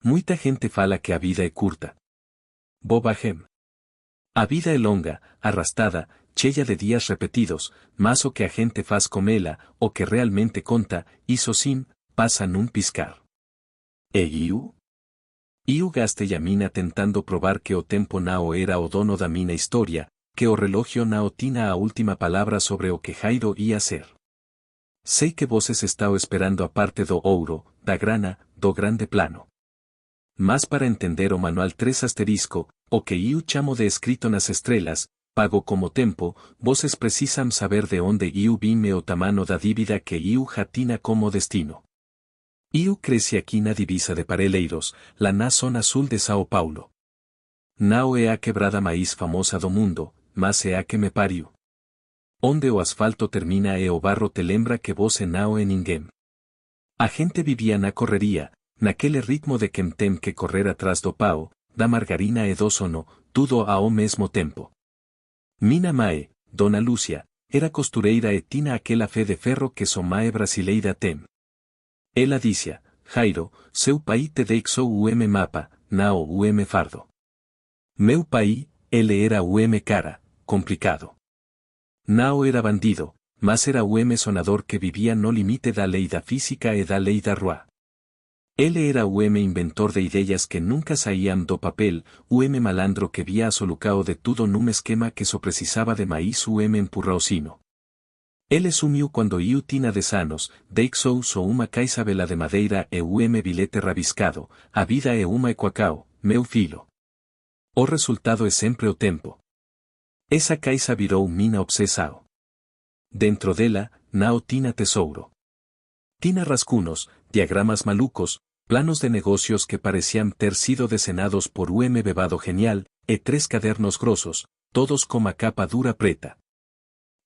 Muita gente fala que a vida é curta. Bobagem. A vida é longa, arrastada, cheia de días repetidos, mas o que a gente faz com ela, o que realmente conta, isso sim, passa num piscar. E iu? Iu gastei a mina tentando provar que o tempo não era o dono da minha história, que o relógio não tinha a última palavra sobre o que Jairo ia ser. Sei que vocês estão esperando a parte do ouro, da grana, do grande plano. Mas para entender o manual 3 asterisco, o que eu chamo de escrito nas estrelas, pago como tempo, vocês precisam saber de onde eu vim e o tamanho da dívida que eu já tinha como destino. Eu cresci aqui na divisa de Parelheiros, lá na zona sul de São Paulo. Não é a quebrada mais famosa do mundo, mas é a que me pariu. Onde o asfalto termina e o barro te lembra que você não é ninguém. A gente vivia na correria, naquele ritmo de quem tem que correr atrás do pau, da margarina e do sono, tudo ao mesmo tempo. Minha mãe, Dona Lúcia, era costureira e tinha aquela fé de ferro que só mãe brasileira tem. Ela dizia, Jairo, seu pai te deixou o mapa, não o fardo. Meu pai, ele era o cara, complicado. Não era bandido, mas era o sonador que vivia no limite da lei da física e da lei da rua. Ele era o inventor de ideias que nunca saíam do papel, o malandro que via asolukao de tudo num esquema que só precisava de mais o empurrãozinho. Ele sumiu quando eu tinha 10 anos, deixou só uma caixa vela de madeira e o bilhete rabiscado, a vida é uma equacao, meu filho. O resultado é sempre o tempo. Essa caixa virou minha obsessão. Dentro dela, não tinha tesouro. Tinha rascunhos, diagramas malucos, planos de negocios que parecían ter sido desenados por bebado genial, e 3 cadernos grossos, todos com a capa dura preta.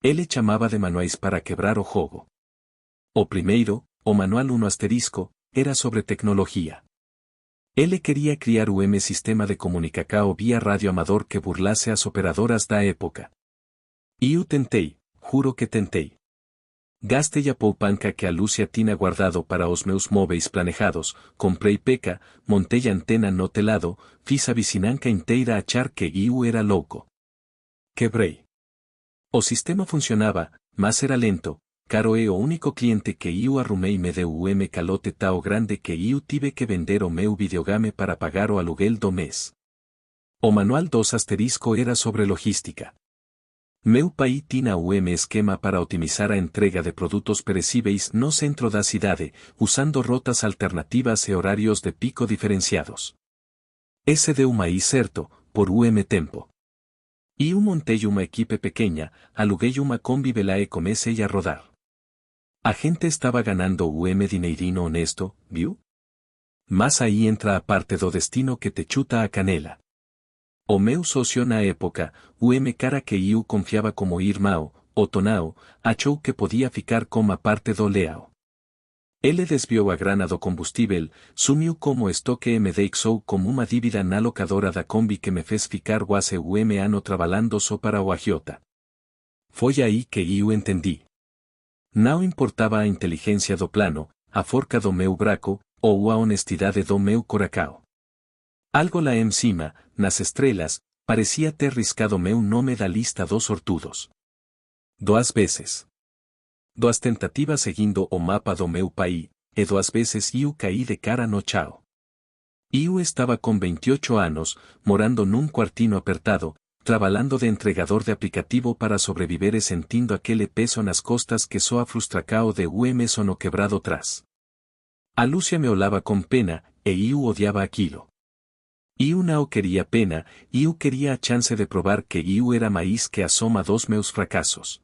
Ele chamava de manuais para quebrar o jogo. O primeiro, o manual 1 asterisco, era sobre tecnologia. Ele queria criar o sistema de comunicação via radioamador que burlasse as operadoras da época. E eu tentei, juro que tentei. Gastei a poupanca que a Lúcia tinha guardado para os meus móveis planejados, comprei peca, montei a antena no telado, fiz a vicinança inteira achar que eu era louco. Quebrei. O sistema funcionava, mas era lento, caro e o único cliente que eu arrumei me deu o calote tão grande que eu tive que vender o meu videogame para pagar o aluguel do mês. O manual 2 asterisco era sobre logística. Meu pai tinha o esquema para otimizar a entrega de produtos perecíveis no centro da cidade, usando rotas alternativas e horários de pico diferenciados. Esse deu mais certo, por tempo. Eu montei uma equipe pequena, aluguei uma Kombi vela e comecei a rodar. A gente estava ganando o dinheirinho honesto, viu? Mas aí entra a parte do destino que te chuta a canela. O meu sócio na época, o cara que eu confiava como irmão, o Tonao, achou que podia ficar com a parte do leao. Ele desviou a grana do combustível, sumiu como estoque e me deixou como uma dívida na locadora da Kombi que me fez ficar quase o ano trabalhando só para o agiota. Foi aí que eu entendi. Não importava a inteligência do plano, a forca do meu braco, ou a honestidade do meu coracao. Algo lá em cima, nas estrelas, parecia ter riscado meu nome da lista dos sortudos. 2 vezes. 2 tentativas seguindo o mapa do meu pai, e 2 vezes eu caí de cara no chão. Eu estava com 28 anos, morando num quartinho apertado, trabalhando de entregador de aplicativo para sobreviver e sentindo aquele peso nas costas que só a frustracao de sono quebrado traz. A Lúcia me olhava com pena, e eu odiava aquilo. Eu não queria pena, eu queria a chance de provar que eu era mais que a soma dos meus fracassos.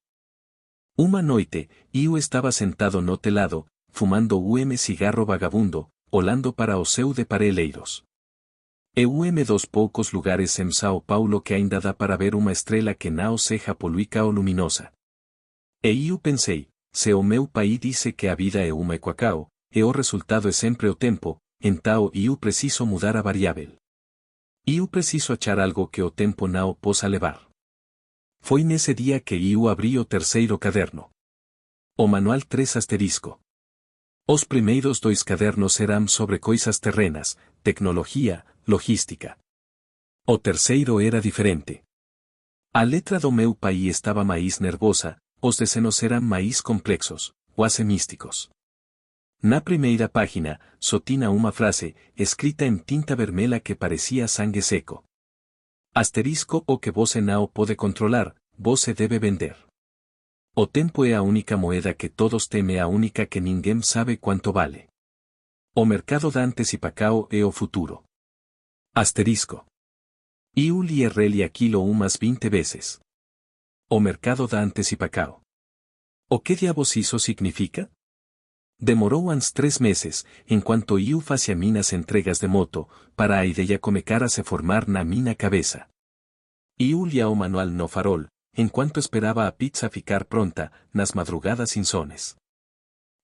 Uma noite, eu estava sentado no telado, fumando o cigarro vagabundo, olhando para o céu de Parelheiros. E o dos poucos lugares em São Paulo que ainda dá para ver uma estrela que não seja poluica ou luminosa. E eu pensei, se o meu pai disse que a vida é uma equacao, e o resultado é sempre o tempo, então eu preciso mudar a variável. Eu preciso achar algo que o tempo não possa levar. Foi nesse dia que eu abri o terceiro caderno. O manual 3 asterisco. Os primeiros dois cadernos eram sobre coisas terrenas, tecnologia, logística. O terceiro era diferente. A letra do meu pai estava mais nervosa, os desenos eram mais complexos, quase místicos. Na primeira página, só tinha uma frase, escrita em tinta vermelha que parecia sangue seco. Asterisco o que você não pode controlar, você deve vender. O tempo é a única moeda que todos têm e a única que ninguém sabe quanto vale. O mercado dantes e pacao é o futuro. Asterisco. Eu li e reli aquilo umas 20 vezes. O mercado dantes e pacao. O que diabos isso significa? Demorou uns 3 meses, enquanto eu fazia minhas entregas de moto, para a ideia começar a se formar na minha cabeça. Eu lia o manual no farol, enquanto esperava a pizza ficar pronta, nas madrugadas insones.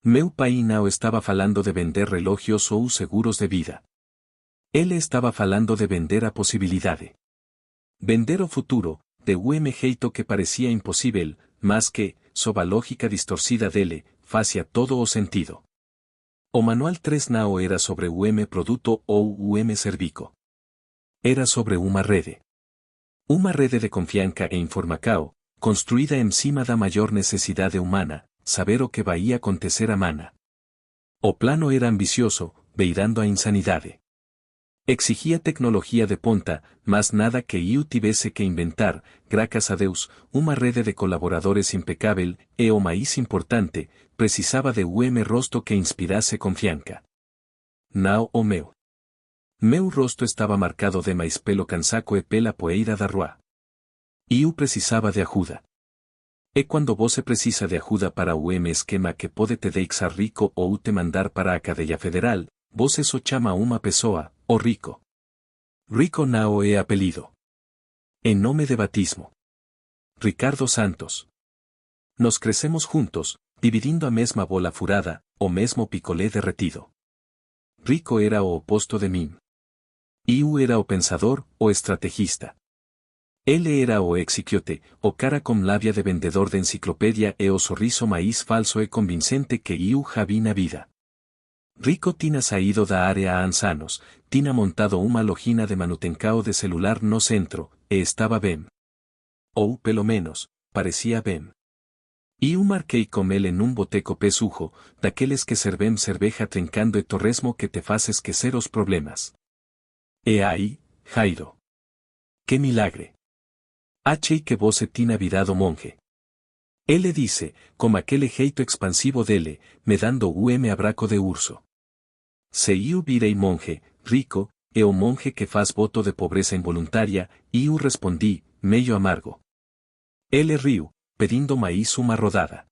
Meu pai não estava falando de vender relógios ou seguros de vida. Ele estava falando de vender a possibilidade. Vender o futuro, de um jeito que parecia impossível, mas que, sob a lógica distorcida dele, fazia todo o sentido. O manual 3 não era sobre um produto ou um serviço. Era sobre uma rede. Uma rede de confiança e informação, construída em cima da maior necessidade humana, saber o que vai acontecer amanhã. O plano era ambicioso, beirando a insanidade. Exigia tecnologia de ponta, mas nada que eu tivesse que inventar, graças a Deus, uma rede de colaboradores impecável, e o mais importante, precisava de um rosto que inspirasse confiança. Não o meu. Meu rosto estava marcado demais pelo cansaco e pela poeira da rua. Eu precisava de ajuda. E quando você precisa de ajuda para um esquema que pode te deixar rico ou te mandar para a cadeia federal, você só chama uma pessoa, o Rico. Rico não é apelido. É nome de batismo. Ricardo Santos. Nos crescemos juntos, dividindo a mesma bola furada, o mesmo picolé derretido. Rico era o oposto de mim. Eu era o pensador, o estrategista. Ele era o executive, o cara com lábia de vendedor de enciclopédia e o sorriso mais falso e convincente que eu já vi na vida. Rico tinha saído da área há anos, tinha montado uma lojina de manutenção de celular no centro, e estava bem. Ou, pelo menos, parecia bem. Eu marquei com ele num boteco pesujo, daqueles que servem cerveja trincando e torresmo que te faz esquecer os problemas. E aí, Jairo. Que milagre. Achei que você tinha virado monge. Ele disse, com aquele jeito expansivo dele, me dando um abraço de urso. Se eu virei monge, Rico, é o monge que faz voto de pobreza involuntária, e eu respondi, meio amargo. Ele riu, pedindo mais uma rodada.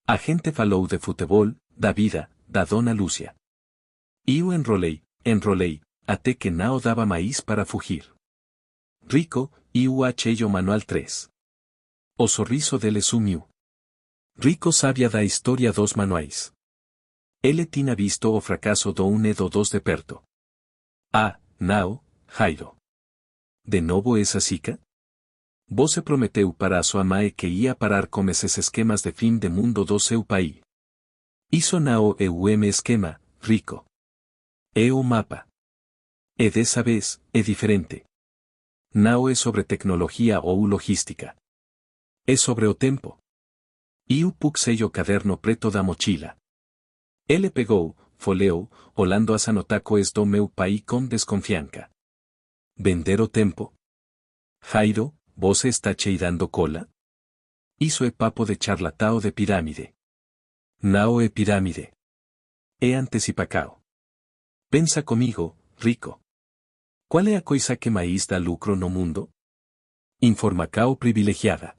A gente falou de futebol, da vida, da dona Lúcia. Eu enrolei, até que não dava mais para fugir. Rico, eu achei o manual 3. O sorriso dele sumiu. Rico sabia da história dos manuais. Ele tinha visto o fracasso do 1 e do 2 de perto. Ah, não, Jairo. De novo essa zica? Você prometeu para a sua mãe que ia parar com esses esquemas de fim de mundo do seu país. Isso não é o esquema, Rico. É o mapa. E dessa vez, é diferente. Não é sobre tecnologia ou logística. É sobre o tempo. Eu puxei o caderno preto da mochila. Ele pegou, folheou, olhando as anotações do meu pai com desconfiança. Vender o tempo? Jairo, você está cheirando cola? Isso é papo de charlatão de pirâmide. Não é pirâmide. É antecipacao. Pensa comigo, Rico. Qual é a coisa que mais dá lucro no mundo? Informacao privilegiada.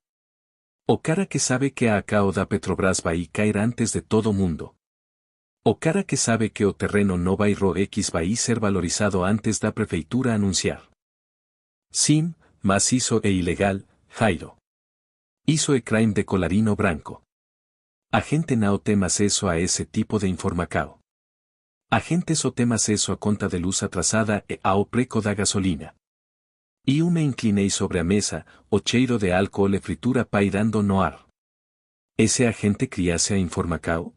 O cara que sabe que a acao da Petrobras vai cair antes de todo mundo. O cara que sabe que o terreno no bairro X vai ser valorizado antes da prefeitura anunciar. Sim, mas isso é ilegal, Jairo. Isso é crime de colarino branco. A gente não tem acesso a esse tipo de informacao. A gente só tem acesso a conta de luz atrasada e ao preço da gasolina. Eu me inclinei sobre a mesa, o cheiro de álcool e fritura pairando no ar. Esse agente criasse a informacao?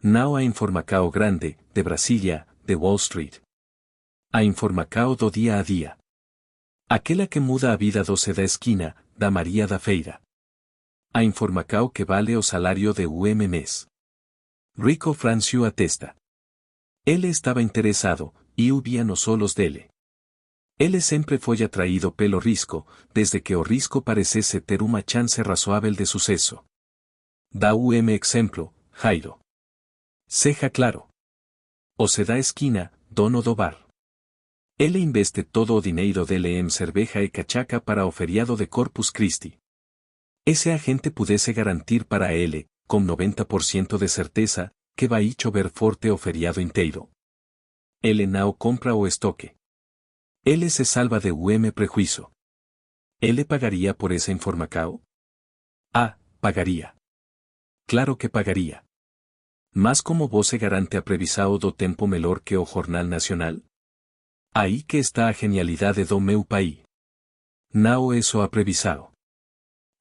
Nao a Informacao Grande, de Brasília, de Wall Street. A Informacao do dia a dia. Aquela que muda a vida do da esquina, da Maria da Feira. A Informacao que vale o salário de mês. Rico Francio atesta. Ele estava interessado, e via nos solos dele. Ele sempre foi atraído pelo risco, desde que o risco parecesse ter uma chance razoável de sucesso. Da exemplo, Jairo. Seja claro. O se da esquina, dono do bar. Ele investe todo o dinheiro dele em cerveja e cachaca para o feriado de Corpus Christi. Ese agente pudesse garantir para ele, com 90% de certeza, que vai chover forte o feriado inteiro. Ele não compra o estoque. Ele se salva de prejuízo. Ele pagaria por esa Informacao? Ah, pagaria. Claro que pagaria. Mas como você garante a previsão do tempo melhor que o Jornal Nacional? Aí que está a genialidade do meu país. Não é só a previsão.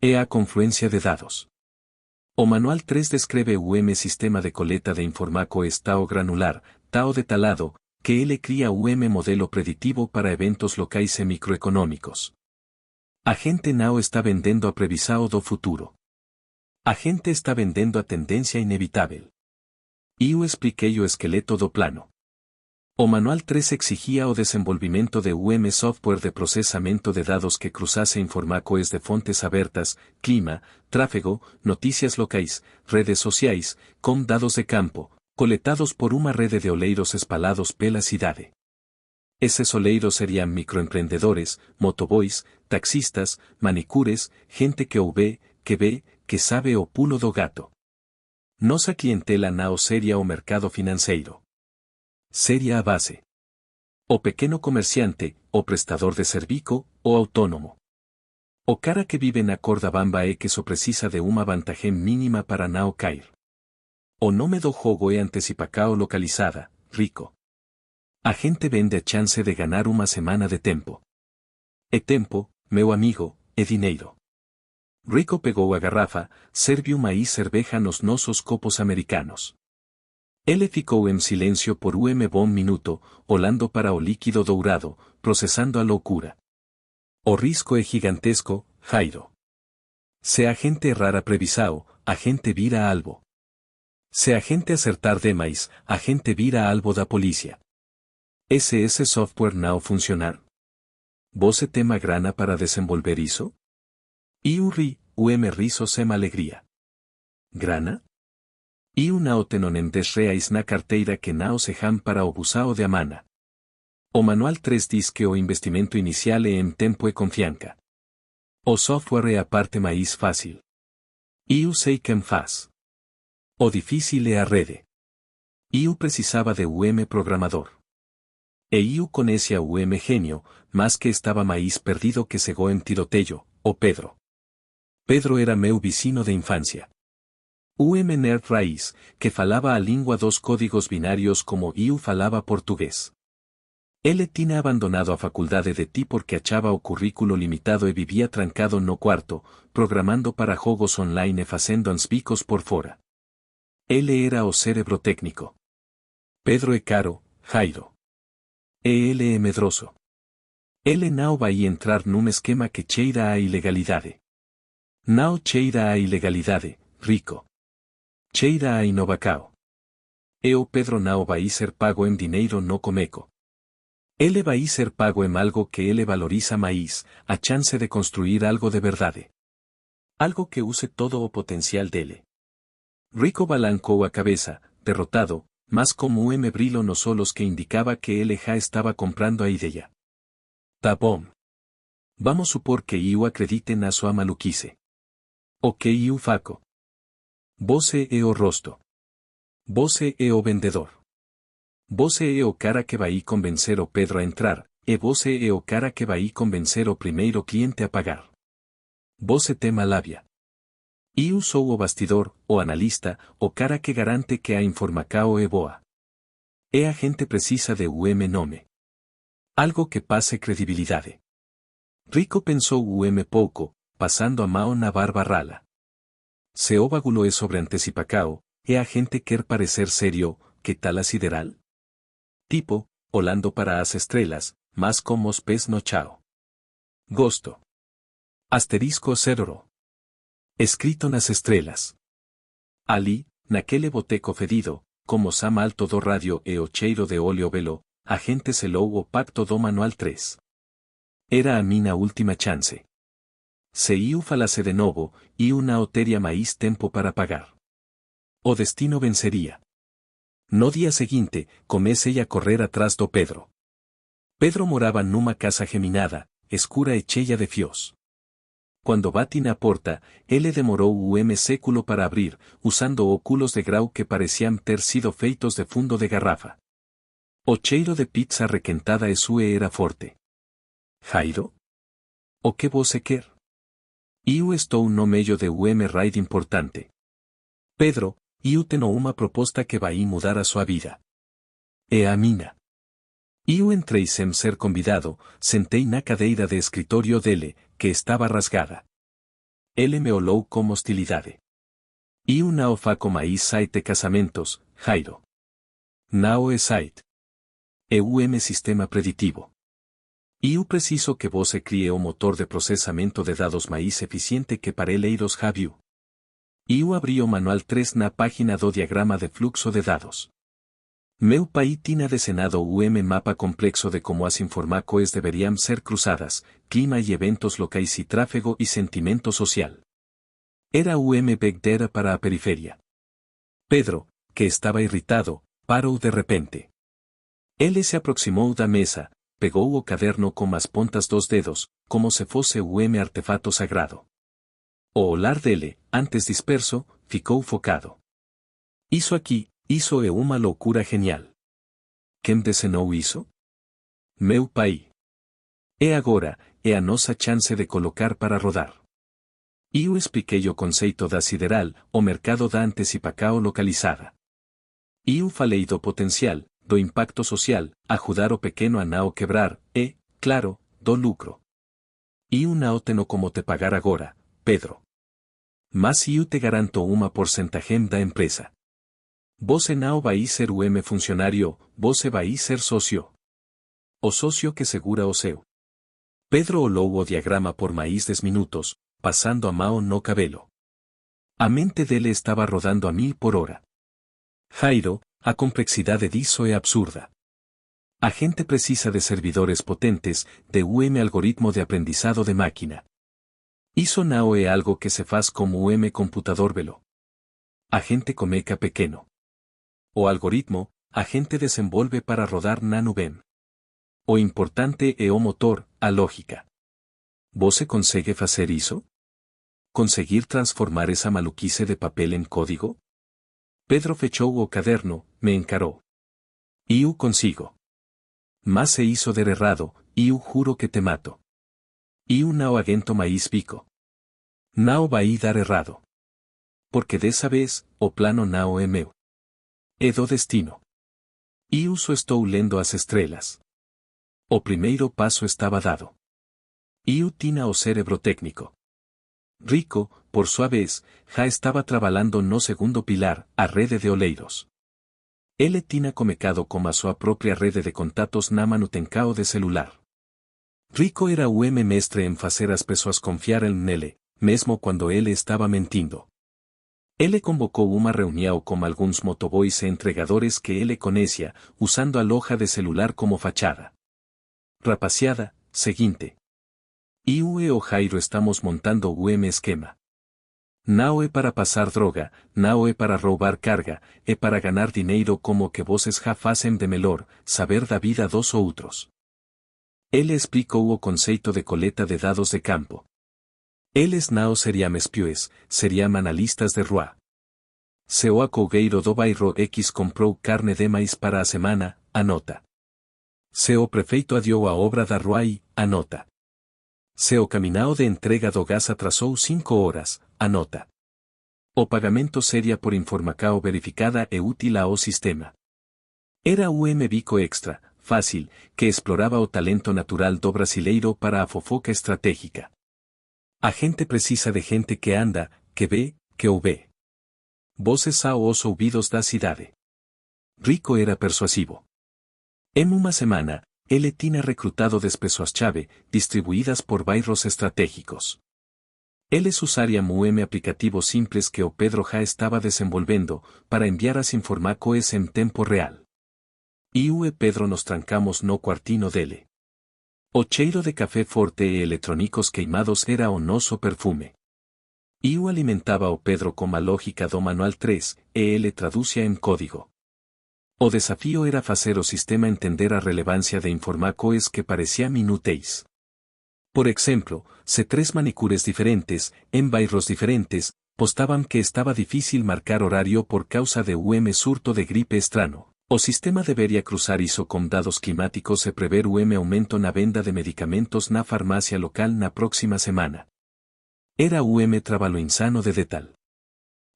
É a confluência de dados. O Manual 3 descreve o sistema de coleta de Informaco estado granular, tao detalado, que ele cria o modelo preditivo para eventos locais e microeconômicos. A gente não está vendendo a previsão do futuro. A gente está vendendo a tendência inevitável. E eu expliquei o esqueleto do plano. O Manual 3 exigia o desenvolvimento de software de processamento de dados que cruzasse Informacoes de fontes abertas, clima, tráfego, noticias locais, redes sociais, com dados de campo, coletados por uma rede de oleiros espalhados pela cidade. Esses oleiros seriam microempreendedores, motoboys, taxistas, manicures, gente que ve, que sabe o pulo do gato. Nossa clientela não seria o mercado financeiro. Seria a base. O pequeno comerciante, o prestador de serviço, o autônomo. O cara que vive na corda bamba é que só precisa de uma vantagem mínima para não cair. O nome do jogo é Antecipacao localizada, rico. A gente vende a chance de ganar uma semana de tempo. E tempo, meu amigo, é dinheiro. Rico pegou a garrafa, serviu maíz cerveja nos nossos copos americanos. Ele ficou em silêncio por bom minuto, olhando para o líquido dourado, processando a loucura. O risco é gigantesco, Jairo. Se a gente errar a previsão, a gente vira alvo. Se a gente acertar demais, a gente vira alvo da polícia. Esse software não funcionar. Você tem a grana para desenvolver isso? E o riso sem alegria. Grana? E não tenonem 10 reais na carteira que não se ham para o busao de amana. O Manual 3 diz que o investimento inicial é em tempo e confiança. O software é a parte mais fácil. E eu sei quem faz. O difícil é a rede. E eu precisava de programador. E eu conhecia o genio, mas que estava mais perdido que cegou em tiroteio, o Pedro. Pedro era meu vicino de infância. Nerd raiz, que falava a língua dos códigos binários como eu falava português. Ele tinha abandonado a faculdade de ti porque achava o currículo limitado e vivia trancado no quarto, programando para jogos online e fazendo uns bicos por fora. Ele era o cérebro técnico. Pedro é caro, Jairo. E ele é medroso. Ele não vai entrar num esquema que cheira a ilegalidade. Não cheira a ilegalidade, rico. Cheira a Inovacao. E o Pedro não vai ser pago em dinheiro no comeco. Ele vai ser pago em algo que ele valoriza mais, a chance de construir algo de verdade. Algo que use todo o potencial dele. Rico balancou a cabeça, derrotado, mas como brilho nos olhos que indicava que ele já estava comprando a ideia. Tá bom. Vamos supor que eu acredite na sua maluquice. O que eu faco? Você é o rosto. Você é o vendedor. Você é o cara que vai convencer o Pedro a entrar, e você é o cara que vai convencer o primeiro cliente a pagar. Você tem a lábia. Eu sou o bastidor, o analista, o cara que garante que a Informacao é boa. E a gente precisa de nome. Algo que passe credibilidade. Rico pensou pouco, passando a mão na barba rala. Se o bagulho é sobre Antecipacao, a gente quer parecer serio, que tal a sideral? Tipo, olando para as estrelas, mas como os pés no chao. Gosto. Asterisco ceroro. Escrito nas estrelas. Ali, naquele boteco fedido, como Sam alto do radio e o cheiro de óleo velo, a gente selou o pacto do manual 3. Era a mina última chance. Se iu falase de novo, iu não teria mais tempo para pagar. O destino vencería. No día seguinte, comecei a correr atrás do Pedro. Pedro moraba numa casa geminada, escura e cheia de fios. Quando bati na porta, ele demorou século para abrir, usando óculos de grau que parecían ter sido feitos de fundo de garrafa. O cheiro de pizza requentada e sue era forte. Jairo? O que você quer? Iu estou no meio de raid importante. Pedro, iu tenho uma proposta que vai mudar a sua vida. E a mina. Iu entrei sem ser convidado, sentei na cadeira de escritório dele, que estava rasgada. Ele me olhou com hostilidade. Iu não faco mais site casamentos, Jairo. Não é site. É sistema preditivo. Iu preciso que você crie o motor de processamento de dados mais eficiente que parelheiros Javiu. Iu abriu o manual 3 na página do diagrama de fluxo de dados. Meu pai tinha desenhado mapa complexo de como as informações deveriam ser cruzadas, clima e eventos locais e tráfego e sentimento social. Era Big Data para a periferia. Pedro, que estava irritado, parou de repente. Ele se aproximou da mesa, pegou o caderno com as pontas dos dedos, como se fosse artefato sagrado. O olhar dele, antes disperso, ficou focado. Isso aqui, isso é uma loucura genial. Quem desenhou isso? Meu pai. E agora, é a nossa chance de colocar para rodar. Eu expliquei o conceito da sideral, o mercado da antecipação localizada. Eu falei do potencial, do impacto social, ajudar o pequeno a não quebrar, e, claro, do lucro. Eu não tenho como te pagar agora, Pedro. Mas eu te garanto uma porcentagem da empresa. Você não vai ser funcionário, você vai ser sócio. O sócio que segura o seu. Pedro olhou o diagrama por mais 10 minutos, passando a mão no cabelo. A mente dele estava rodando a 1000 por hora. Jairo, a complexidade disso é absurda. A gente precisa de servidores potentes, de algoritmo de aprendizado de máquina. Isso não é algo que se faz como computador velo. A gente começa pequeno. O algoritmo, a gente desenvolve para rodar na nuvem. O importante é o motor, a lógica. Você consegue fazer isso? Conseguir transformar essa maluquice de papel em código? Pedro fechou o caderno, me encarou. Eu consigo. Mas se isso der errado, eu juro que te mato. Eu não aguento mais bico. Não vai dar errado. Porque dessa vez, o plano não é meu. É do destino. Eu só estou lendo as estrelas. O primeiro passo estava dado. Eu tinha o cérebro técnico. Rico, por sua vez, já estava trabalhando no segundo pilar, a rede de oleiros. Ele tinha começado com a sua própria rede de contatos na manutenção de celular. Rico era o mestre em fazer as pessoas confiarem nele, mesmo quando ele estava mentindo. Ele convocou uma reunião com alguns motoboys e entregadores que ele conhecia, usando a loja de celular como fachada. Rapaziada, seguinte. Eu e o Jairo estamos montando o esquema. Não é para passar droga, não é para roubar carga, é para ganhar dinheiro como que vocês já fazem de melhor, saber da vida dos outros. Ele explicou o conceito de coleta de dados de campo. Eles não seriam espiões, seriam analistas de rua. Se o açougueiro do bairro X comprou carne demais para a semana, anota. Se o prefeito adiou a obra da rua I, anota. Se o caminhão de entrega do gás atrasou 5 horas, anota. O pagamento seria por informação verificada e útil ao sistema. Era o bico extra, fácil, que explorava o talento natural do brasileiro para a fofoca estratégica. A gente precisa de gente que anda, que vê, que o vê. Voces a os ouvidos da cidade. Rico era persuasivo. En uma semana, ele tinha recrutado pessoas-chave, distribuídas por bairros estratégicos. Eles usariam aplicativos simples que o Pedro já estava desenvolvendo, para enviar as informações em tempo real. Eu e Pedro nos trancamos no quartino dele. O cheiro de café forte e eletrônicos queimados era o nosso perfume. Eu alimentava o Pedro com a lógica do Manual 3, e ele traducia em código. O desafío era fazer o sistema entender a relevância de informações que pareciam inúteis. Por exemplo, se 3 manicures diferentes, en bairros diferentes, postaban que estaba difícil marcar horario por causa de surto de gripe estrano. O sistema debería cruzar iso con dados climáticos e prever aumento na venda de medicamentos na farmácia local na próxima semana. Era trabalho insano de detal.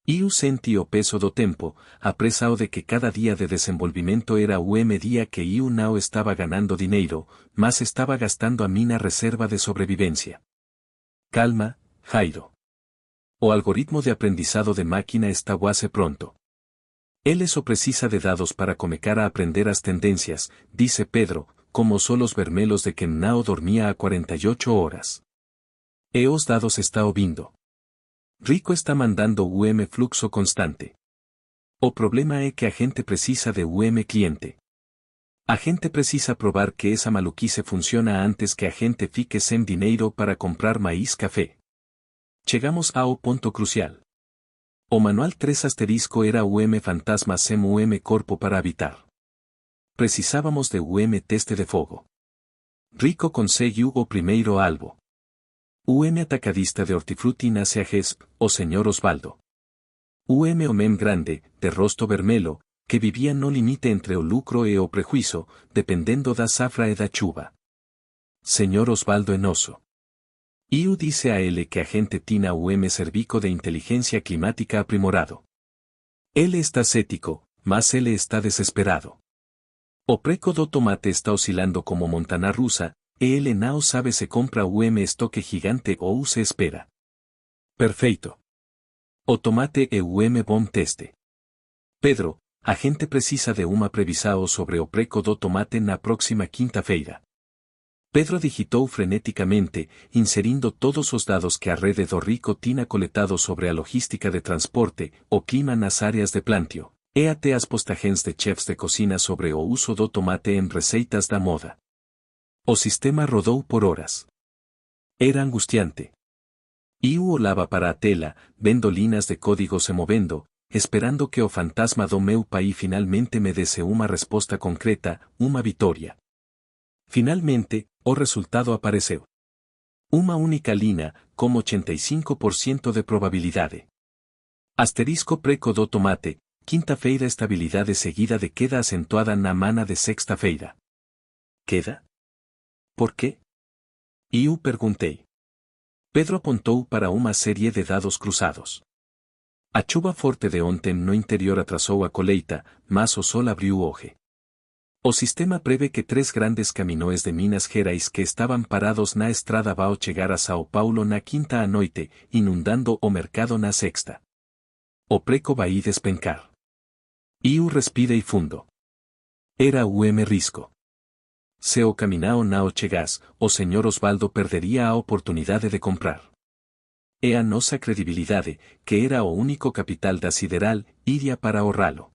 Eu senti o peso do tempo, apresado de que cada día de desenvolvimento era día que eu não estaba ganando dinheiro, mas estaba gastando a minha reserva de sobrevivencia. Calma, Jairo. O algoritmo de aprendizado de máquina está quase pronto. Ele só precisa de dados para começar a aprender as tendências, dice Pedro, como só os vermelhos de que não dormia há 48 horas. E os dados está ouvindo. Rico está mandando fluxo constante. O problema é que a gente precisa de cliente. A gente precisa probar que essa maluquice funciona antes que a gente fique sem dinheiro para comprar maíz café. Chegamos ao ponto crucial. O Manual 3 asterisco era fantasma sem corpo para habitar. Precisávamos de teste de fogo. Rico conseguiu o primeiro alvo. Atacadista de hortifruti nace a GESP, o señor Osvaldo. Homem grande, de rosto vermelho, que vivía no limite entre o lucro e o prejuízo, dependendo da safra e da chuva. Señor Osvaldo enoso. Eu dice a ele que a gente tina servico de inteligencia climática aprimorado. Ele está cético, mas ele está desesperado. O preço do tomate está oscilando como montana rusa, e ele não sabe se compra estoque gigante ou se espera. Perfeito. O tomate é bom teste. Pedro, a gente precisa de uma previsão sobre o preço do tomate na próxima quinta-feira. Pedro digitou freneticamente, inserindo todos os dados que a rede do Rico tinha coletado sobre a logística de transporte, o clima nas áreas de plantio, e até as postagens de chefs de cocina sobre o uso do tomate em receitas da moda. O sistema rodou por horas. Era angustiante. Eu olhava para a tela, vendo linas de código se movendo, esperando que o fantasma do meu país finalmente me desse uma resposta concreta, uma vitória. Finalmente, o resultado apareceu. Uma única linha, com 85% de probabilidade. Asterisco preço do tomate, quinta-feira estabilidade seguida de queda acentuada na mana de sexta-feira. Queda? Por quê? Eu perguntei. Pedro apontou para uma série de dados cruzados. A chuva forte de ontem no interior atrasou a colheita, mas o sol abriu hoje. O sistema preve que 3 grandes caminhões de Minas Gerais que estavam parados na estrada vão chegar a São Paulo na quinta à noite, inundando o mercado na sexta. O preço vai despencar. Eu respirei fundo. Era risco. Se o caminhão não chegasse, o senhor Osvaldo perderia a oportunidade de comprar. E a nossa credibilidade, que era o único capital da Sideral, iria para ahorrá-lo.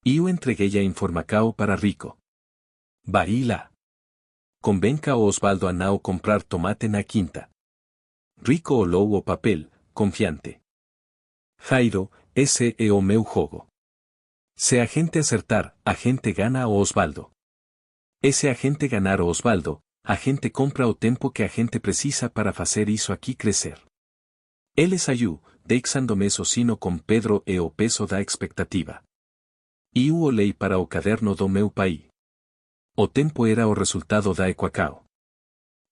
Eu entreguei a informação para Rico. Vai lá. Convenca o Osvaldo a não comprar tomate na quinta. Rico olhou o papel, confiante. Jairo, esse é o meu jogo. Se a gente acertar, a gente gana o Osvaldo. E se a gente ganar o Osvaldo, a gente compra o tempo que a gente precisa para fazer isso aqui crescer. Ele saiu, deixando-me sozinho com Pedro e o peso da expectativa. Eu olhei para o caderno do meu pai. O tempo era o resultado da Equacao.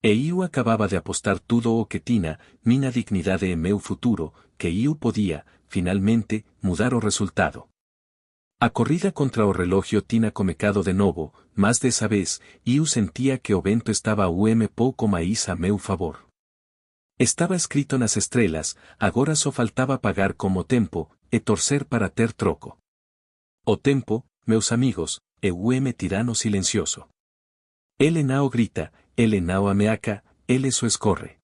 E eu acabava de apostar tudo o que tinha, minha dignidade e meu futuro, que eu podia, finalmente, mudar o resultado. A corrida contra o relógio tinha começado de novo, mas dessa vez, eu sentia que o vento estava pouco mais a meu favor. Estava escrito nas estrelas, agora só faltava pagar como tempo, e torcer para ter troco. O tempo, meus amigos, e tirano silencioso. Ele nao grita, ele nao ameaca, ele so escorre.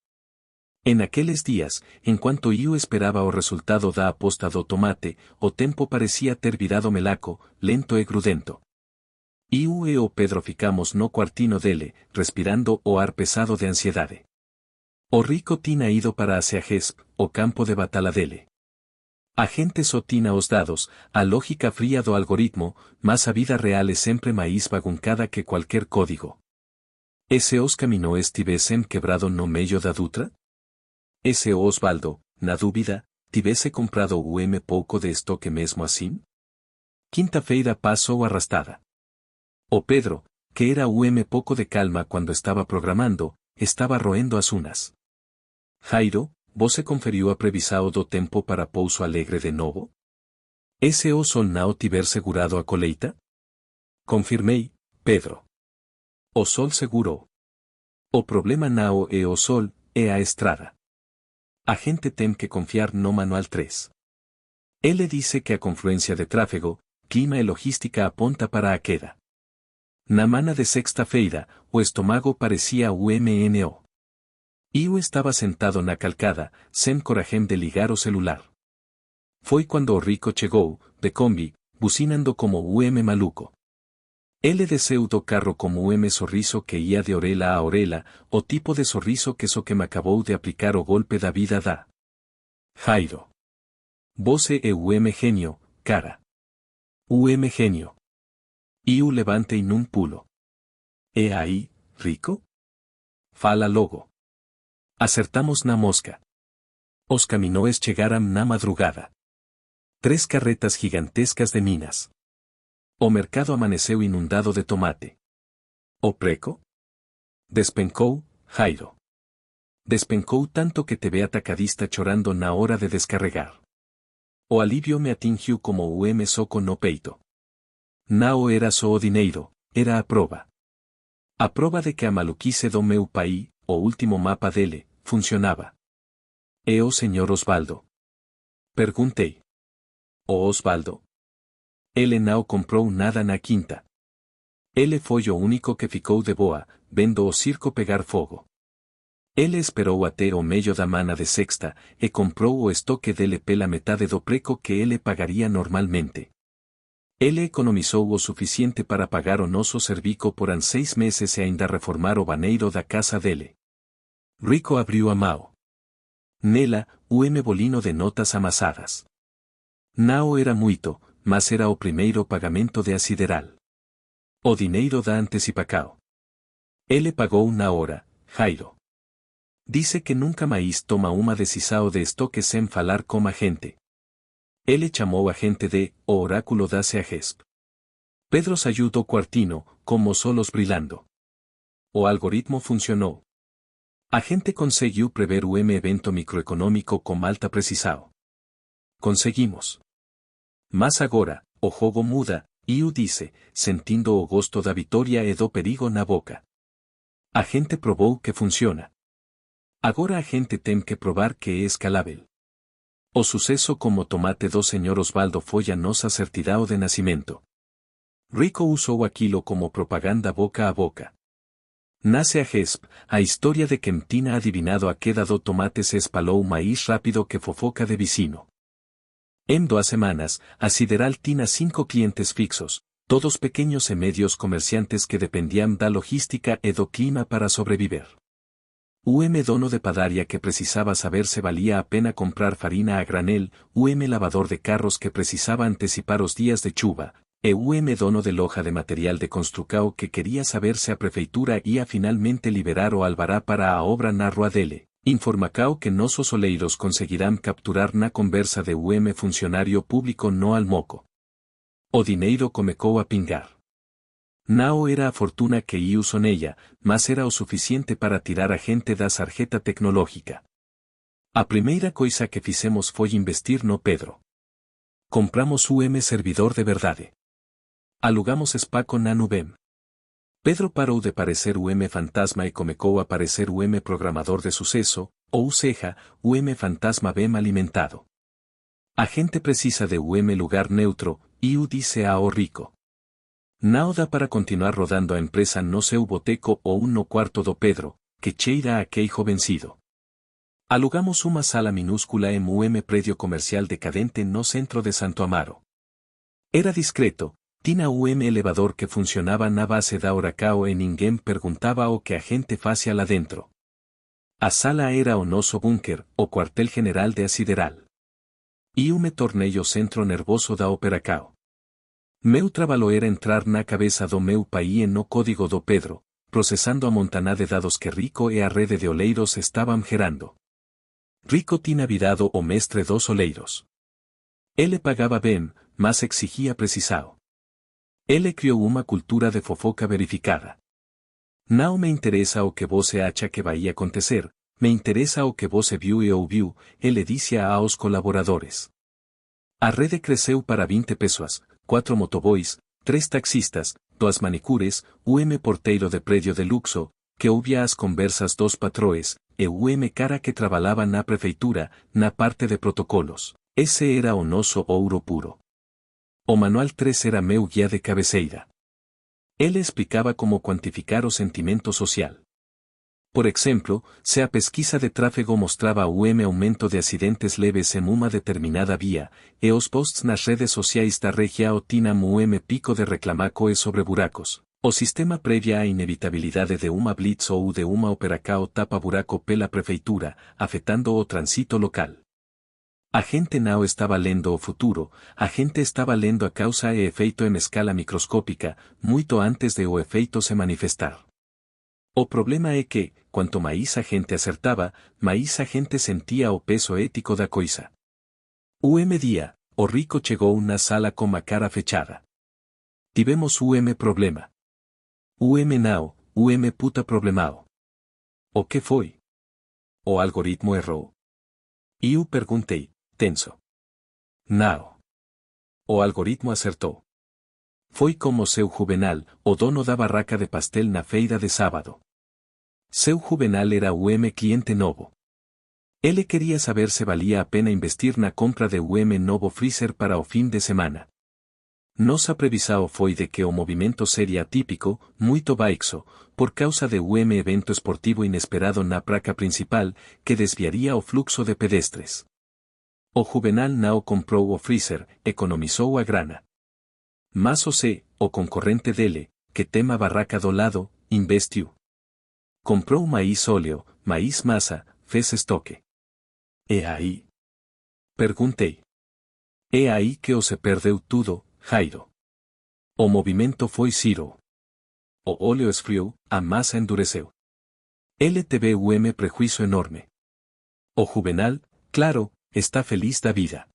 En aqueles días, en cuanto eu esperaba o resultado da aposta do tomate, o tempo parecía ter virado melaco, lento e grudento. Iu e o Pedro ficamos no cuartino dele, respirando o ar pesado de ansiedade. O rico tina ido para a Seagesp, o campo de batala dele. A gente só tina os dados, a lógica fría do algoritmo, mas a vida real é sempre máis baguncada que qualquer código. Ese os caminou estivesen quebrado no medio da Dutra? Ese o Osvaldo, na dúbida, tivese comprado pouco de estoque mesmo assim? Quinta-feira pasou arrastada. O Pedro, que era pouco de calma quando estaba programando, estaba roendo as unas. Jairo, você conferiu a previsao do tempo para Pouso Alegre de novo? Ese o sol nao tiver segurado a coleita? Confirmei, Pedro. O sol segurou. O problema nao é o sol, é a estrada. A gente tem que confiar no manual 3. Ele dice que a confluencia de tráfego, clima e logística aponta para a queda. Na mana de sexta-feira, o estómago parecía UMNO. Eu estaba sentado na calcada, sem coragem de ligar o celular. Foi quando o rico chegou, de combi, bucinando como maluco. Ele desceu do carro como sorriso que ia de orelha a orelha, o tipo de sorriso que so que me acabou de aplicar o golpe da vida da. Jairo. Você é genio, cara. Genio. Iu levante num pulo. E aí, rico? Fala logo. Acertamos na mosca. Os caminóes chegaram na madrugada. 3 carretas gigantescas de minas. O mercado amaneceu inundado de tomate. O preco? Despencou, Jairo. Despencou tanto que te ve atacadista chorando na hora de descarregar. O alivio me atingiu como soco no peito. Nao era só o dineiro, era a prova. A prova de que a maluquice do meu país, o último mapa dele, funcionaba. E o señor Osvaldo? Perguntei. O Osvaldo? Ele não comprou nada na quinta. Ele foi o único que ficou de boa, vendo o circo pegar fogo. Ele esperou até o meio da mana de sexta, e comprou o estoque dele pela metade do preco que ele pagaria normalmente. Ele economizou o suficiente para pagar o nosso serviço por 6 meses e ainda reformar o baneiro da casa dele. Rico abriu a mão. Nela, bolino de notas amassadas. Não era muito, mas era o primeiro pagamento de a sideral. O dinheiro da antecipacao. Ele pagou na hora, Jairo. Dice que nunca mais toma uma decisão de estoque sem falar com a gente. Ele chamou a gente de o oráculo da Seagesp. Pedro saiu do quartino, como solos brilhando. O algoritmo funcionou. A gente conseguiu prever o evento microeconômico com alta precisão. Conseguimos. Mas agora, o jogo muda, eu disse, sentindo o gosto da vitória e do perigo na boca. A gente provou que funciona. Agora a gente tem que provar que é escalável. O sucesso como tomate do Sr. Osvaldo foi a nossa certidão de nascimento. Rico usou aquilo como propaganda boca a boca. Na Seagesp, a história de quem tinha adivinado a queda do tomate se espalhou mais rápido que fofoca de vicino. En 2 semanas, a Sideral tinha 5 clientes fixos, todos pequeños e medios comerciantes que dependían da logística e do clima para sobreviver. Dono de padaria que precisaba saber se valía a pena comprar farina a granel, lavador de carros que precisaba anticipar os días de chuva, e dono de loja de material de construcao que quería saber se a prefeitura ia finalmente liberar o alvará para a obra na rua dele. Informacao que nosos oleiros conseguirán capturar na conversa de funcionario público no al moco. O dineiro comecou a pingar. Nao era a fortuna que iu sonella, mas era o suficiente para tirar a gente da sarjeta tecnológica. A primeira coisa que fizemos foi investir no Pedro. Compramos servidor de verdade. Alugamos espaco na nubem. Pedro parou de parecer fantasma e comecou a parecer programador de sucesso, ou seja, fantasma bem alimentado. A gente precisa de lugar neutro, iu dice a o rico. Nao dá para continuar rodando a empresa no seu boteco o un no quarto do Pedro, que cheira a queijo vencido. Alugamos uma sala minúscula en predio comercial decadente no centro de Santo Amaro. Era discreto, tina elevador que funcionaba na base da Horacao e ninguém perguntaba o que a gente facia lá dentro. A sala era o noso búnker, o cuartel general de a Sideral. Iu me tornei o centro nervoso da Operacao. Meu trabalho era entrar na cabeça do meu país no código do Pedro, procesando a montaná de dados que Rico e a rede de oleiros estaban gerando. Rico tinha virado o mestre dos oleiros. Ele pagaba ben, mas exigía precisao. Ele criou uma cultura de fofoca verificada. Não me interessa o que você acha que vai acontecer, me interessa o que você viu e ouviu, ele disse aos colaboradores. A rede cresceu para 20 pessoas, 4 motoboys, 3 taxistas, 2 manicures, porteiro de prédio de luxo, que ouvia as conversas dos patroes, e cara que trabalhava na prefeitura, na parte de protocolos. Esse era o noso ouro puro. O manual 3 era meu guia de cabeceira. Ele explicava como quantificar o sentimento social. Por exemplo, se a pesquisa de tráfego mostrava aumento de acidentes leves en uma determinada vía, e os posts nas redes sociais da região tinham pico de reclamaco e sobre buracos, o sistema previa a inevitabilidade de uma blitz ou de uma Operacao tapa buraco pela prefeitura, afetando o tránsito local. A gente não estava lendo o futuro, a gente estava lendo a causa e efeito em escala microscópica, muito antes de o efeito se manifestar. O problema é que, quanto mais a gente acertava, mais a gente sentia o peso ético da coisa. Día, o rico chegou na sala com a cara fechada. Tivemos problema. Now, puta problemao. O que foi? O algoritmo errou. Eu perguntei, tenso. Não. O algoritmo acertou. Foi como seu Juvenal, o dono da barraca de pastel na feira de sábado. Seu Juvenal era cliente novo. Ele queria saber se valia a pena investir na compra de novo freezer para o fim de semana. Nossa previsão foi de que o movimento seria atípico, muito baixo, por causa de evento esportivo inesperado na praça principal, que desviaria o fluxo de pedestres. O Juvenal não comprou o freezer, economizou a grana. Mas o concorrente dele, que tema barraca do lado, investiu. Comprou maíz óleo, maíz massa, fez estoque. E aí? Perguntei. É aí que se perdeu tudo, Jairo. O movimento foi zero. O óleo esfriou, a massa endureceu. Ele teve prejuízo enorme. O Juvenal, claro, está feliz da vida.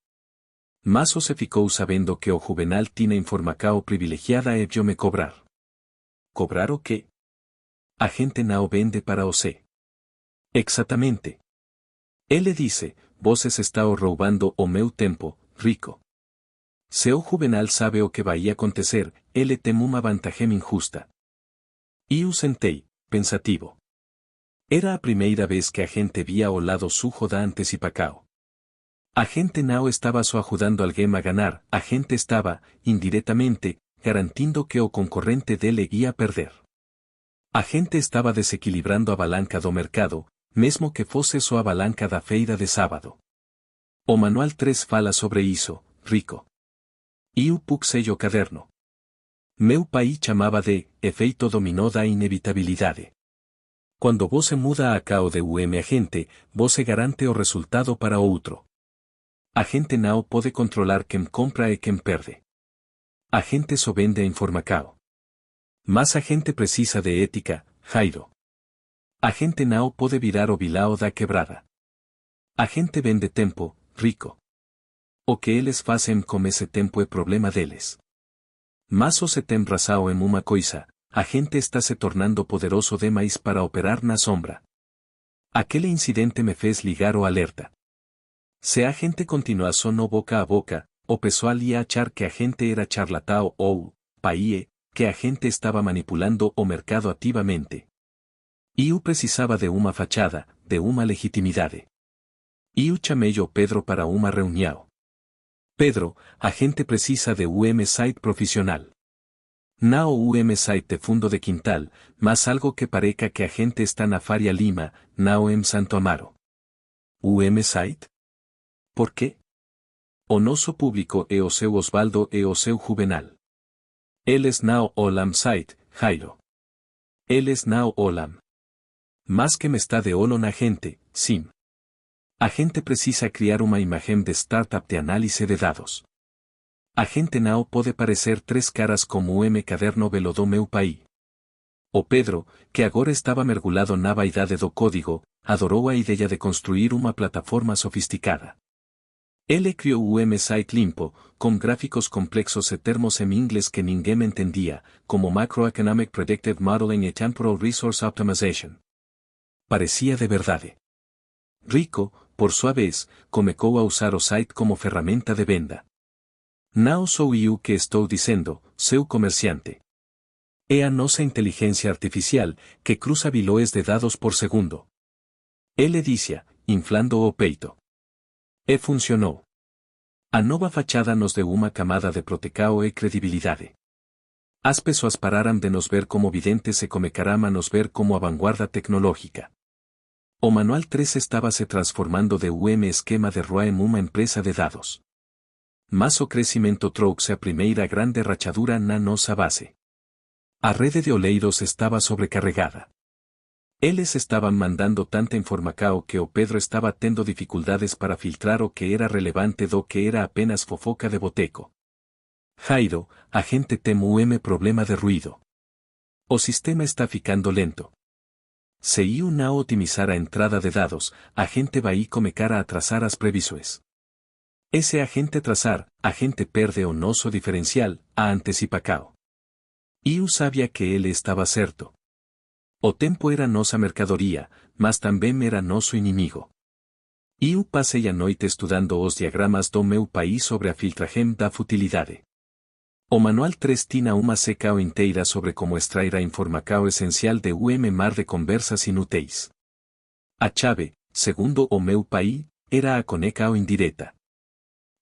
Mas se ficou sabendo que o Juvenal tinha informação privilegiada e me cobrar. Cobrar o quê? A gente não vende para o C. Exatamente. Ele disse, vocês estão roubando o meu tempo, rico. Se o Juvenal sabe o que vai acontecer, ele tem uma vantagem injusta. Eu sentei, pensativo. Era a primeira vez que a gente via o lado sujo da antecipacao. A gente não estava só ajudando alguém a ganar, a gente estava, indiretamente, garantindo que o concorrente dele ia perder. A gente estava desequilibrando a balanca do mercado, mesmo que fosse só a balanca da feira de sábado. O manual 3 fala sobre isso, rico. Eu puxei o caderno. Meu pai chamava de efeito dominó da inevitabilidade. Quando você muda a cao de agente, você garante o resultado para outro. A gente não pode controlar quem compra e quem perde. A gente só vende a informação. Mas a gente precisa de ética, Jairo. A gente não pode virar o vilao da quebrada. A gente vende tempo, rico. O que eles fazem com esse tempo é problema deles. Mas se tem razão em uma coisa, a gente está se tornando poderoso demais para operar na sombra. Aquele incidente me fez ligar o alerta. Se a gente continua só no boca a boca, o pessoal ia achar que a gente era charlatão ou, paie, que a gente estava manipulando o mercado ativamente. Eu precisava de uma fachada, de uma legitimidade. Eu chamei o Pedro para uma reunião. Pedro, agente precisa de UM Site profesional. Nao UM Site de fundo de quintal, más algo que pareca que agente está na Faria Lima, Nao em Santo Amaro. UM Site? Por qué? O noso público e o seu Osvaldo e o seu Juvenal. Eles Nao Olam Site, Jairo. Eles Nao Olam. Más que me está de olon agente, sim. Agente precisa criar una imagen de startup de análisis de dados. Agente Nao pode parecer tres caras como M caderno velo do meu pai. O Pedro, que agora estaba mergulado na vaidade do código, adorou a ideia de construir uma plataforma sofisticada. Ele criou o M-Site limpo, com gráficos complexos e termos em inglês que ninguém entendia, como Macroeconomic Predictive Modeling e Temporal Resource Optimization. Parecia de verdade. Rico, por sua vez, comecou a usar o site como ferramenta de venda. Não sou eu que estou dizendo, seu comerciante. É a nossa inteligência artificial, que cruza bilhões de dados por segundo. Ele dizia, inflando o peito. E funcionou. A nova fachada nos deu uma camada de protocolo e credibilidade. As pessoas pararam de nos ver como videntes e começaram a nos ver como a vanguarda tecnológica. O Manual 3 estava se transformando de um esquema de ROA em uma empresa de dados. Mas o crescimento trouxe a primeira grande rachadura na nossa base. A rede de oleiros estava sobrecarregada. Eles estavam mandando tanta informação que o Pedro estava tendo dificuldades para filtrar o que era relevante do que era apenas fofoca de boteco. Jairo, a gente tem um problema de ruído. O sistema está ficando lento. Se eu não otimizar a entrada de dados, a gente vai começar a atrasar as previsões. E se a gente atrasar, a gente perde o nosso diferencial, a antecipação. Eu sabia que ele estava certo. O tempo era nossa mercadoria, mas também era nosso inimigo. Eu passei a noite estudando os diagramas do meu país sobre a filtragem da futilidade. O Manual 3 tinha uma secção inteira sobre como extrair a informação essencial de um mar de conversas inúteis. A chave, segundo o meu pai, era a conexão indireta.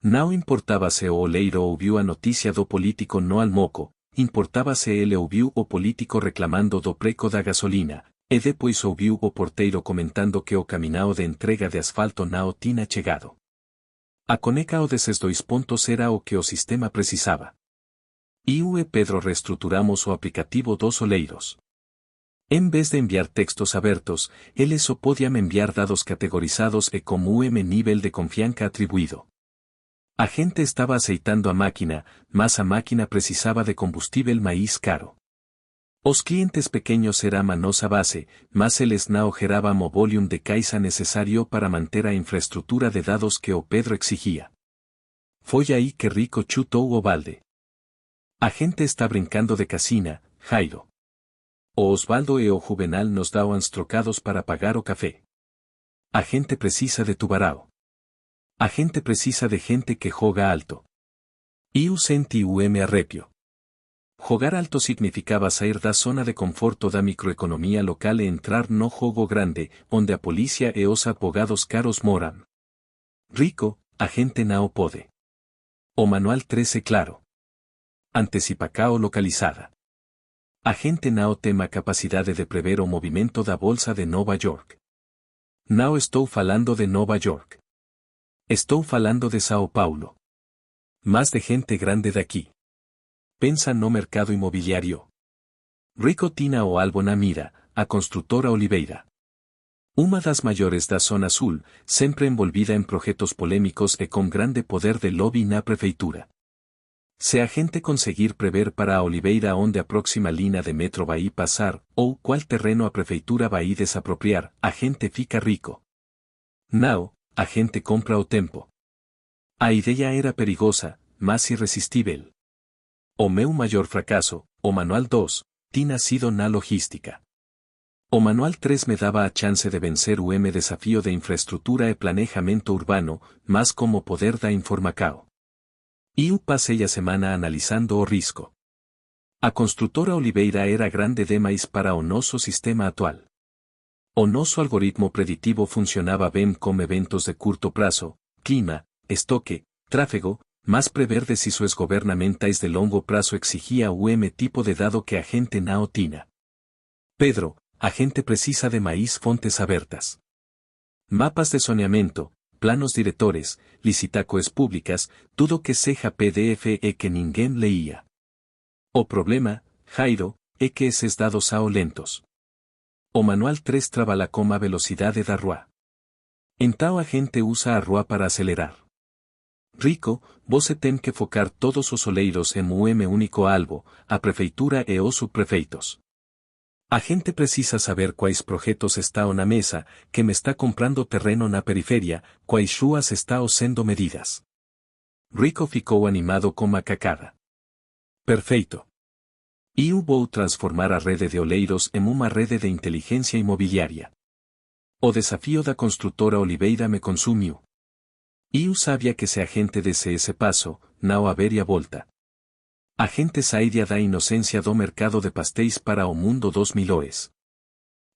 Não importava se o oleiro ouviu a notícia do político no almoco, importava se ele ouviu o político reclamando do preço da gasolina, e depois ouviu o porteiro comentando que o caminhão de entrega de asfalto não tinha chegado. A conexão desses dois pontos era o que o sistema precisava. Eu e Pedro reestruturamos o aplicativo dos oleiros. Em vez de enviar textos abertos, eles só podiam enviar dados categorizados e com um nível de confiança atribuído. A gente estava aceitando a máquina, mas a máquina precisava de combustível mais caro. Os clientes pequenos eram a nossa base, mas eles não geravam o volume de caixa necessário para manter a infraestrutura de dados que o Pedro exigia. Foi aí que Rico chutou o balde. A gente está brincando de casina, Jairo. O Osvaldo e o Juvenal nos davam trocados para pagar o café. A gente precisa de tubarão. A gente precisa de gente que joga alto. Eu senti arrepio. Jogar alto significava sair da zona de conforto da microeconomia local e entrar no jogo grande, onde a polícia e os advogados caros moram. Rico, a gente não pode. O Manual 13 claro. Antecipação localizada. A gente não tem a capacidade de prever o movimento da Bolsa de Nova York. Não estou falando de Nova York. Estou falando de São Paulo. Mas de gente grande daqui. Pensa no mercado imobiliário. Rico tinha o alvo na mira, a construtora Oliveira. Uma das maiores da Zona Sul, sempre envolvida em projetos polêmicos e com grande poder de lobby na prefeitura. Se a gente conseguir prever para a Oliveira onde a próxima linha de metro vai passar, ou qual terreno a prefeitura vai desapropriar, a gente fica rico. Não, a gente compra o tempo. A ideia era perigosa, mas irresistível. O meu maior fracasso, o Manual 2, tinha sido na logística. O Manual 3 me dava a chance de vencer o desafio de infraestrutura e planejamento urbano, mas como poder da informação. Eu passei a semana analisando o risco. A construtora Oliveira era grande demais para o nosso sistema atual. O nosso algoritmo preditivo funcionava bem com eventos de curto prazo, clima, estoque, tráfego, Más prever de si su esgovernamentais de longo prazo exigía tipo de dado que agente nao tina. Pedro, agente precisa de maíz fontes abertas. Mapas de soneamiento, planos directores, licitacoes públicas, tudo que seja PDF que ninguém leía. O problema, Jairo, que esses dados ao lentos. O manual 3 trabalha com a velocidade da rua. Então a gente usa a rua para acelerar. Rico, você tem que focar todos os oleiros em único alvo, a prefeitura e os subprefeitos. A gente precisa saber quais projetos estão na mesa, que me está comprando terreno na periferia, quais ruas estão sendo medidas. Rico ficou animado com a cacada. Perfeito. Eu vou transformar a rede de oleiros em uma rede de inteligência imobiliária. O desafio da construtora Oliveira me consumiu. Eu sabia que se a gente desse esse passo, não haveria volta. A gente sairia da inocência do mercado de pastéis para o mundo dos milhões.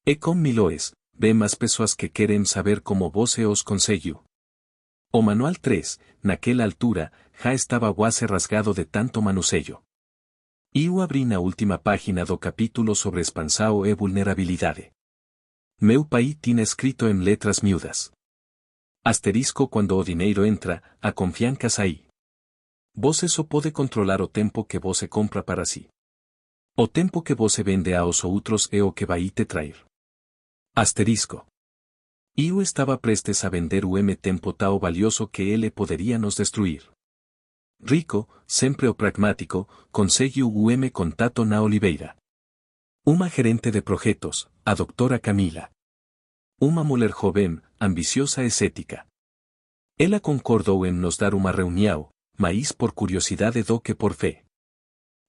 E com milhões, vem mais pessoas que querem saber como você os conseguiu. O manual 3, naquela altura, já estava quase rasgado de tanto manuseio. Eu abri na última página do capítulo sobre expansão e vulnerabilidade. Meu pai tinha escrito em letras miúdas. Asterisco quando o dinheiro entra, a confiança sai. Você só pode controlar o tempo que você compra para si. O tempo que você vende aos outros é o que vai te trair. Asterisco. Eu estava prestes a vender o tempo tão valioso que ele poderia nos destruir. Rico, sempre o pragmático, conseguiu o contato na Oliveira. Uma gerente de projetos, a doutora Camila. Uma mulher jovem, ambiciosa e cética. Ela concordou em nos dar uma reunião, mas por curiosidade do que por fé.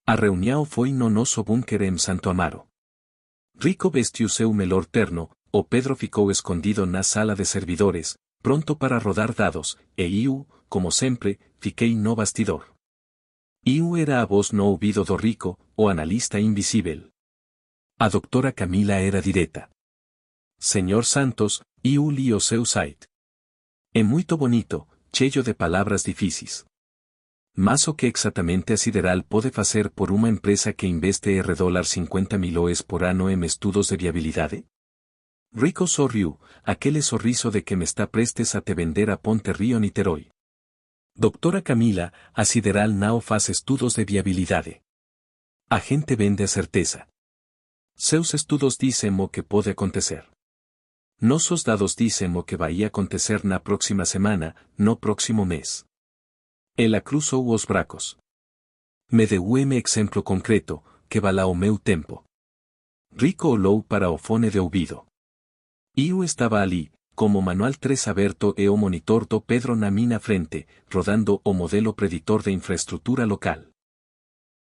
A reunião foi no nosso bunker em Santo Amaro. Rico vestiu seu melhor terno, o Pedro ficou escondido na sala de servidores, pronto para rodar dados, e eu, como sempre, fiquei no bastidor. Eu era a voz no ouvido do Rico, o analista invisível. A doutora Camila era direta. Senhor Santos, eu li o seu site. É muito bonito, cheio de palavras difíceis. Mas o que exatamente a Sideral pode fazer por uma empresa que investe $50 milhões por ano em estudos de viabilidade? Rico sorriu, aquele sorriso de que me está prestes a te vender a Ponte Rio Niterói. Doutora Camila, a Sideral não faz estudos de viabilidade. A gente vende a certeza. Seus estudos dizem o que pode acontecer. Nossos dados dizem o que vai acontecer na próxima semana, no próximo mês. Ela cruzou os bracos. Me deu exemplo concreto, que vala o meu tempo. Rico olhou para o fone de ouvido. Eu estava ali, como manual 3 aberto e o monitor do Pedro na minha frente, rodando o modelo preditor de infraestrutura local.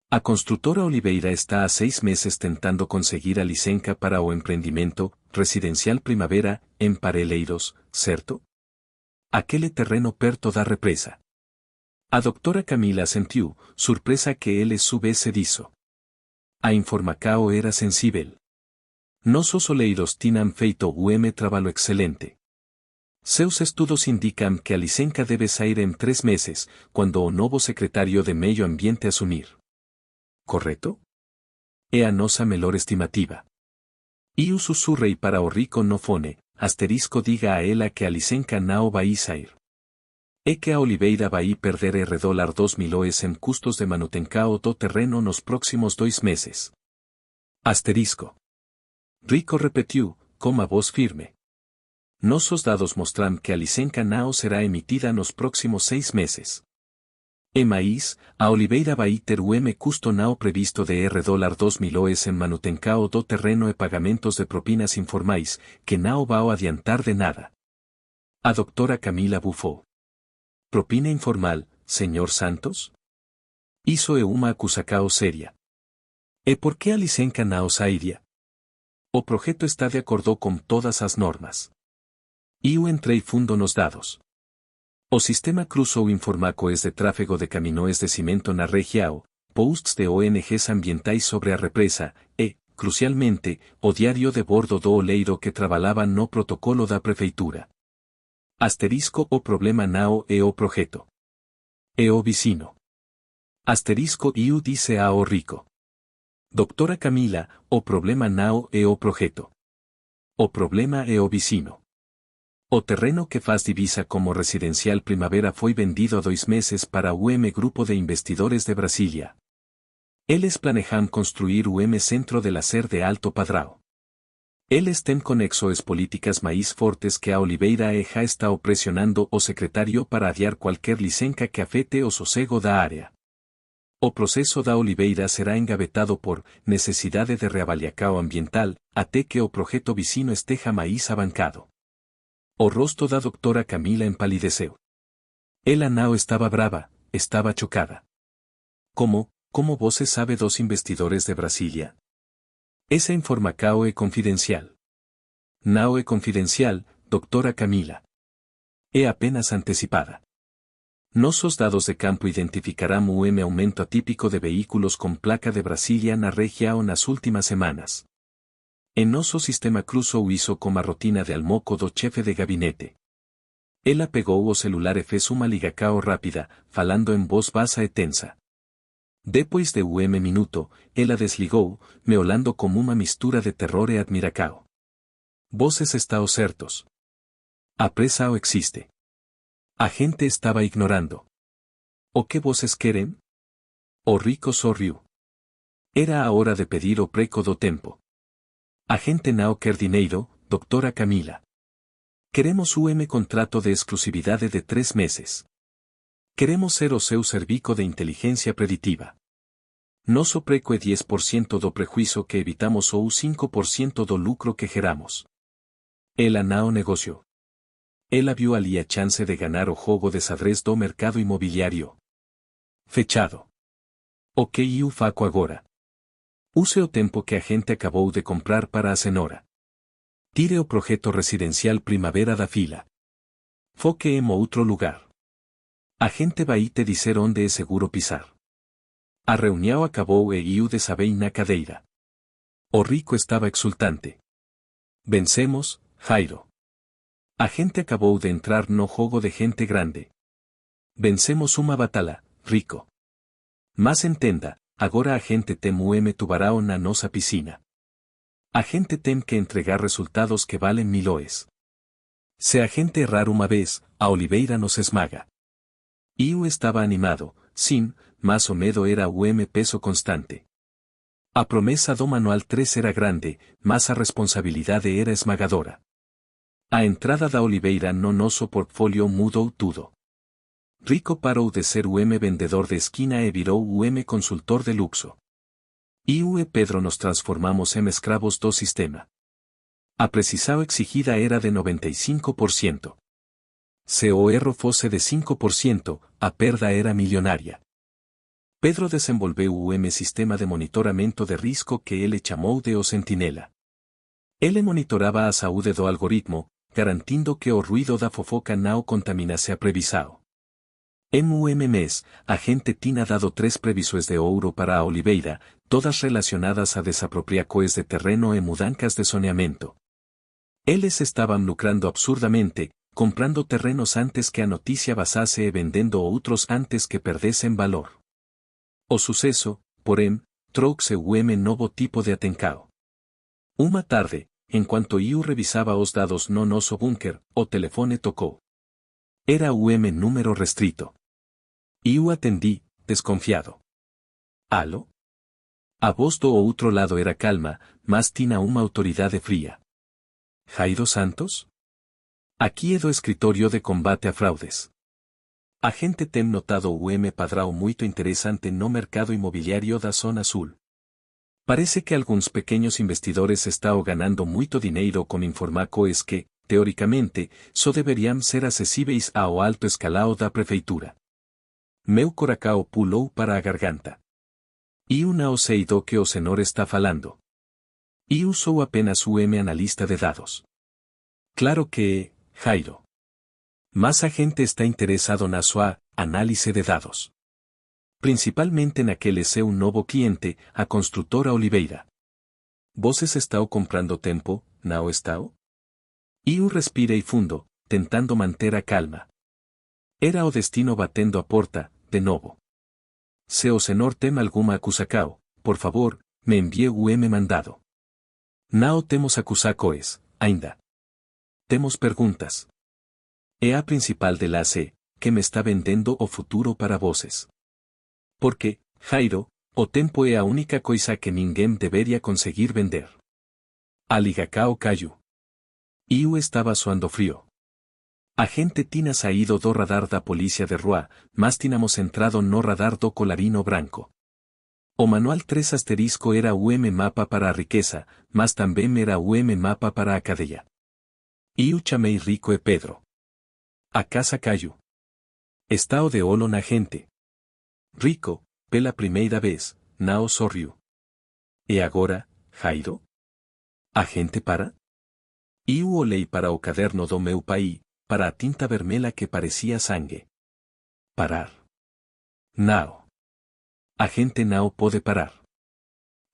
A construtora Oliveira está há 6 meses tentando conseguir a licença para o empreendimento residencial Primavera, em Parelheiros, certo? Aquele terreno perto da represa. A doutora Camila sentiu, surpresa que ele soubesse disso. A informação era sensível. Nossos oleiros tinham feito trabalho excelente. Seus estudos indicam que a licença deve sair em 3 meses, quando o novo secretário de Meio Ambiente assumir. Correto? É a nossa melhor estimativa. Eu sussurrei para o Rico no fone, asterisco diga a ela que a licença não vai sair. É que a Oliveira vai perder $2 milhões em custos de manutenção do terreno nos próximos 2 meses. Asterisco. Rico repetiu, com a voz firme. Nossos dados mostram que a licença não será emitida nos próximos 6 meses. E mais, a Oliveira vai ter custo não previsto de $2 milhões em manutenção do terreno e pagamentos de propinas informais, que não vão adiantar de nada. A doutora Camila bufou. Propina informal, Sr. Santos? Isso é uma acusação séria. E por que a licença não sairia? O projeto está de acordo com todas as normas. Eu entrei fundo nos dados. O sistema cruzou informações de tráfego de caminhões de cimento na região, posts de ONGs ambientais sobre a represa, e, crucialmente, o diário de bordo do oleiro que trabalhava no protocolo da prefeitura. Asterisco o problema não é o projeto. o vicino. Asterisco iu dice a o rico. Doctora Camila, o problema nao o projeto. O problema o vicino. O terreno que faz divisa como residencial primavera foi vendido a 2 meses para grupo de investidores de Brasilia. Eles planejam construir centro de lazer de Alto Padrão. Eles têm conexões políticas mais fortes que a Oliveira já está pressionando o secretário para adiar qualquer licença que afete o sossego da área. O processo da Oliveira será engavetado por necessidade de reavaliação ambiental, até que o projeto vicino esteja mais avancado. O rosto da doutora Camila empalideceu. Ela não estava brava, estava chocada. Como você sabe dos investidores de Brasília? Essa informação é confidencial. Não é confidencial, doutora Camila. É apenas antecipada. Nossos dados de campo identificarão aumento atípico de veículos com placa de Brasília na região nas últimas semanas. En nosso sistema cruzou isso como a rotina de almoco do chefe de gabinete. Ela pegou o celular e fez uma ligação rápida, falando em voz baixa e tensa. Depois de minuto, ela desligou, me olhando como uma mistura de terror e admiração. Voces estão certos. A pressa existe. A gente estava ignorando. O que vocês querem? O rico sorriu. Era a hora de pedir o preço do tempo. A gente não quer dinheiro, doutora Camila. Queremos contrato de exclusividade de 3 meses. Queremos ser o seu serviço de inteligência preditiva. Nosso preço é 10% do prejuízo que evitamos ou 5% do lucro que geramos. Ela não negociou. Ela viu ali a chance de ganar o jogo de xadrez do mercado imobiliário. Fechado. O que eu faço agora? Use o tempo que a gente acabou de comprar para a cenoura. Tire o projeto residencial primavera da fila. Foque em outro lugar. A gente vai te dizer onde é seguro pisar. A reunião acabou e eu desabei na cadeira. O rico estava exultante. Vencemos, Jairo. A gente acabou de entrar no jogo de gente grande. Vencemos uma batalha, rico. Mas entenda, agora a gente tem tubarão na nossa piscina. A gente tem que entregar resultados que valem milhões. Se a gente errar uma vez, a Oliveira nos esmaga. Eu estava animado, sim, mas o medo era o peso constante. A promessa do manual 3 era grande, mas a responsabilidade era esmagadora. A entrada da Oliveira no nosso portfólio mudou tudo. Rico parou de ser vendedor de esquina e virou consultor de luxo. Eu e Pedro nos transformamos em escravos do sistema. A precisão exigida era de 95%. Se o erro fosse de 5%, a perda era milionária. Pedro desenvolveu o sistema de monitoramento de risco que ele chamou de o sentinela. Ele monitorava a saúde do algoritmo, garantindo que o ruído da fofoca não contaminasse a previsão. Em mês, a gente tinha dado 3 previsões de ouro para a Oliveira, todas relacionadas a desapropriações de terreno e mudanças de zoneamento. Eles estavam lucrando absurdamente, comprando terrenos antes que a notícia vazase e vendendo outros antes que perdessem valor. O sucesso, porém, trouxe novo tipo de atencao. Uma tarde, enquanto eu revisava os dados no nosso bunker, o telefone tocou. Era número restrito. Eu atendi, desconfiado. Alô? A voz do outro lado era calma, mas tinha uma autoridade fria. Jairo Santos? Aqui é do escritório de combate a fraudes. A gente tem notado padrão muito interessante no mercado imobiliário da Zona Sul. Parece que alguns pequenos investidores estão ganhando muito dinheiro com informações que, teoricamente, só deveriam ser acessíveis ao alto escalão da prefeitura. Meu coração pulou para a garganta. Eu não sei do que o senhor está falando. Eu sou apenas analista de dados. Claro que, Jairo. Mas a gente está interessado na sua análise de dados. Principalmente naquele seu novo cliente, a construtora Oliveira. Vocês estão comprando tempo, não estão? Eu respirei fundo, tentando manter a calma. Era o destino batendo a porta, de novo. Se o senor tem alguma acusacao, por favor, me envie mandado. Nao temos acusacoes, ainda. Temos perguntas. É a principal de la C, que me está vendendo o futuro para voces. Porque, Jairo, o tempo é a única coisa que ninguém debería conseguir vender. Aligacao cayó. Iu estaba suando frío. A gente tina saído do radar da polícia de rua, mas tinamos entrado no radar do colarino branco. O manual 3 asterisco era mapa para a riqueza, mas também era mapa para a cadeia. Iu chamei Rico e Pedro. A casa cayó. Está o de olo na gente. Rico, pela primeira vez, nao sorriu. E agora, Jairo? A gente para? Iu olhei para o caderno do meu pai, para a tinta vermelha que parecia sangue. Parar. Nao. A gente não pode parar.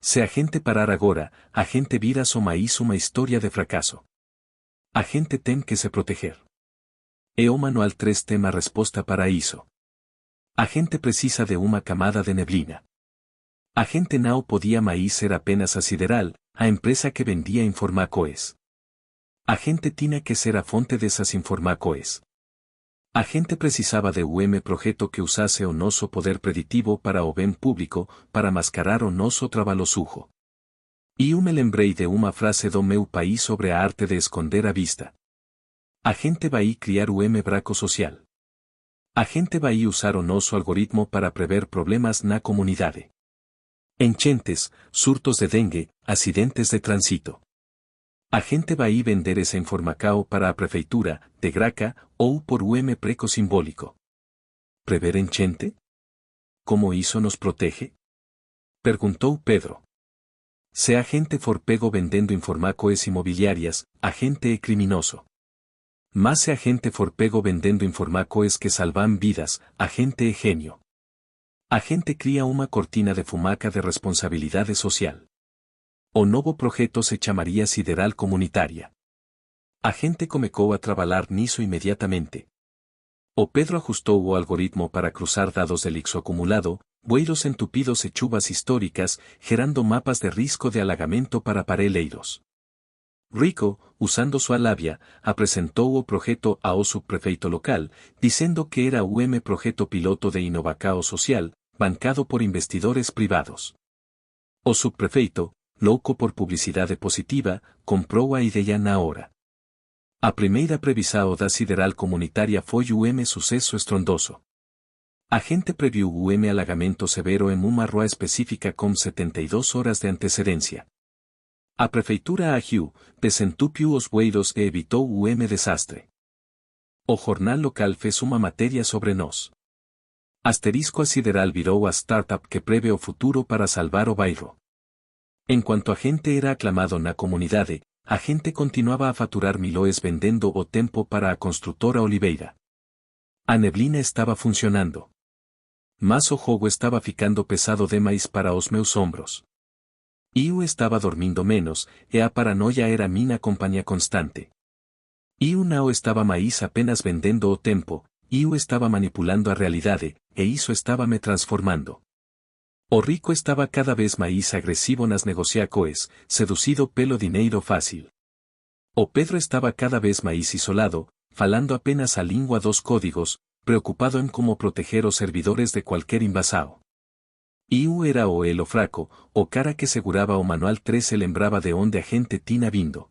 Se a gente parar agora, a gente vira só mais uma história de fracasso. A gente tem que se proteger. E o manual 3 tem a resposta para isso. A gente precisa de uma camada de neblina. A gente não podia mais ser apenas a Sideral, a empresa que vendia informacoes. A gente tinha que ser a fonte dessas informacoes. A gente precisava de projeto que usasse o nosso poder preditivo para o bem público, para mascarar o nosso trabalho sujo. E eu me lembrei de uma frase do meu país sobre a arte de esconder a vista. A gente vai criar o braco social. A gente vai usar o nosso algoritmo para prever problemas na comunidade. Enchentes, surtos de dengue, acidentes de tránsito. A gente vai vender essa informacao para a prefeitura, de graca, ou por preco simbólico. Prever enchente? Como isso nos protege? Perguntou Pedro. Se a gente for pego vendendo informacoes imobiliarias, a gente é criminoso. Mas se a gente for pego vendendo informacoes que salvan vidas, a gente é genio. A gente cria uma cortina de fumaca de responsabilidade social. O novo projeto se chamaria Sideral Comunitaria. A gente comecou a trabalhar nisso imediatamente. O Pedro ajustou o algoritmo para cruzar dados del ixo acumulado, bueiros entupidos e chuvas históricas, gerando mapas de risco de alagamento para pareleiros. Rico, usando sua labia, apresentou o projeto ao subprefeito local, dizendo que era o projeto piloto de Innovacao Social, bancado por investidores privados. O subprefeito, louco por publicidade positiva, comprou a ideia na hora. A primeira previsão da Sideral Comunitária foi o sucesso estrondoso. A gente previu o alagamento severo em uma rua específica com 72 horas de antecedência. A prefeitura agiu, desentupiu os bueiros e evitou o desastre. O jornal local fez uma matéria sobre nós. Asterisco a Sideral virou a startup que preve o futuro para salvar o bairro. Enquanto a gente era aclamado na comunidade, a gente continuava a faturar milhões vendendo o tempo para a construtora Oliveira. A neblina estava funcionando. Mas o jogo estava ficando pesado demais para os meus ombros. Eu estava dormindo menos, e a paranoia era minha companhia constante. Eu não estava mais apenas vendendo o tempo, eu estava manipulando a realidade, e isso estava me transformando. O Rico estava cada vez mais agresivo nas negociacoes, seducido pelo dinheiro fácil. O Pedro estava cada vez mais isolado, falando apenas a língua dos códigos, preocupado em como proteger os servidores de qualquer invasão. Eu era o elo fraco, o cara que segurava o manual 3 e lembrava de onde a gente tinha vindo.